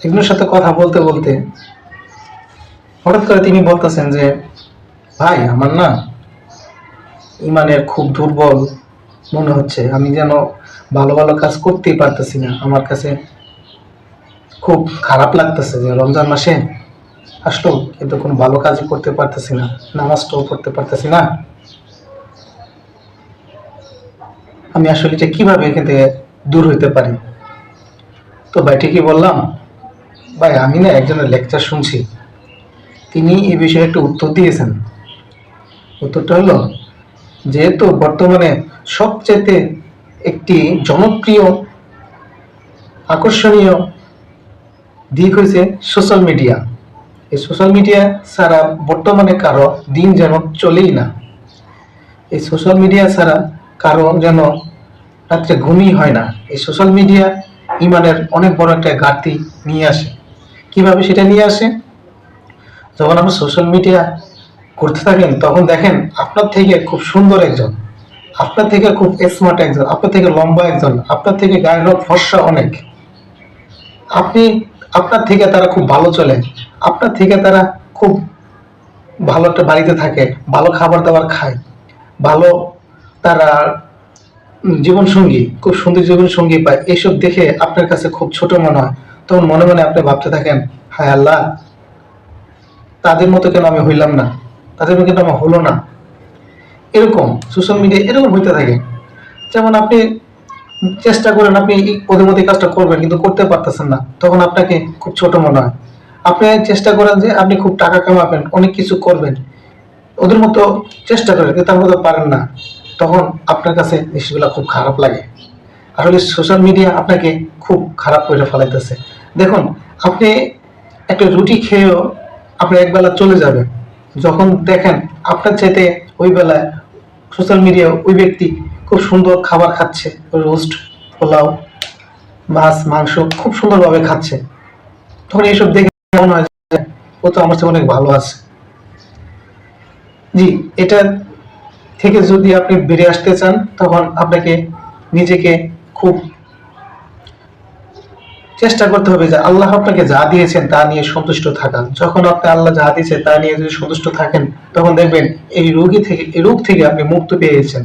একজনের সাথে কথা বলতে বলতে হঠাৎ করে তিনি বলতেছেন যে ভাই আমার না ইমানের খুব দুর্বল মনে হচ্ছে, আমি যেন ভালো ভালো কাজ করতেই পারতেছি না, আমার কাছে খুব খারাপ লাগতেছে যে রমজান মাসে আসলো কিন্তু কোনো ভালো কাজই করতে পারতেছি না, নামাজটাও পড়তে পারতেছি না, আমি আসলে এটা কিভাবে এখান থেকে দূর হইতে পারি। তো ভাই ঠিকই বললাম, ভাই আমি না একজনের লেকচার শুনছি, তিনি এই বিষয়ে একটা উত্তর দিয়েছেন। উত্তরটা হলো, যেহেতু বর্তমানে সবচেয়ে একটি জনপ্রিয় আকর্ষণীয় দিক হয়েছে সোশ্যাল মিডিয়া, এই সোশ্যাল মিডিয়া ছাড়া বর্তমানে কারো দিন যেন চলেই না, এই সোশ্যাল মিডিয়া ছাড়া কারো যেন রাত্রে ঘুমই হয় না। এই সোশ্যাল মিডিয়া ইমানের অনেক বড় একটা ঘাটতি নিয়ে আসে। কিভাবে সেটা নিয়ে আসে? যখন আপনি সোশ্যাল মিডিয়া করতে থাকেন তখন দেখেন আপনার থেকে খুব সুন্দর একজন, আপনার থেকে খুব স্মার্ট একজন, আপনার থেকে লম্বা একজন, আপনার থেকে গায়ের রং ফর্সা অনেক, আপনি আপনার থেকে তারা খুব ভালো চলে, আপনার থেকে তারা খুব ভালো একটা বাড়িতে থাকে, ভালো খাবার দাবার খায়, ভালো তারা জীবন সঙ্গী, খুব সুন্দর জীবন সঙ্গী পায়। এইসব দেখে আপনার কাছে খুব ছোট মনে হয়, তখন মনে মনে আপনি ভাবতে থাকেন, হায় আল্লাহ, তাদের মতো কেন আমি হইলাম না, তাদের মতো কেন আমার হলো না। এরকম সোশ্যাল মিডিয়া এরকম হইতে থাকে। যেমন আপনি চেষ্টা করেন, আপনি ওদের মধ্যে কাজটা করবেন কিন্তু করতে পারতেছেন না, তখন আপনাকে খুব ছোট মনে হয়। আপনি চেষ্টা করেন যে আপনি খুব টাকা কামাবেন, অনেক কিছু করবেন, ওদের মতো চেষ্টা করেন কিন্তু তার মতো পারেন না, তখন আপনার কাছে জিনিসগুলো খুব খারাপ লাগে। আসলে সোশ্যাল মিডিয়া আপনাকে খুব খারাপ করে ফেলাইতেছে। দেখুন, আপনি একটা রুটি খেয়েও আপনি একবেলা চলে যাবেন, যখন দেখেন আপনার চাইতে ওই বেলায় সোশ্যাল মিডিয়া ওই ব্যক্তি খুব সুন্দর খাবার খাচ্ছে, রোস্ট, পোলাও, মাছ, মাংস খুব সুন্দরভাবে খাচ্ছে, তখন এইসব দেখে মনে হয় যে ও তো আমার চেয়ে অনেক ভালো আছে। জি, এটা থেকে যদি আপনি বেরিয়ে আসতে চান তখন আপনাকে নিজেকে খুব চেষ্টা করতে হবে যে আল্লাহ আপনাকে যা দিয়েছেন তা নিয়ে সন্তুষ্ট থাকা। যখন আপনি আল্লাহ যা দিয়েছে তা নিয়ে যদি সন্তুষ্ট থাকেন তখন দেখবেন এই রোগ থেকে আপনি মুক্ত পেয়ে গেছেন।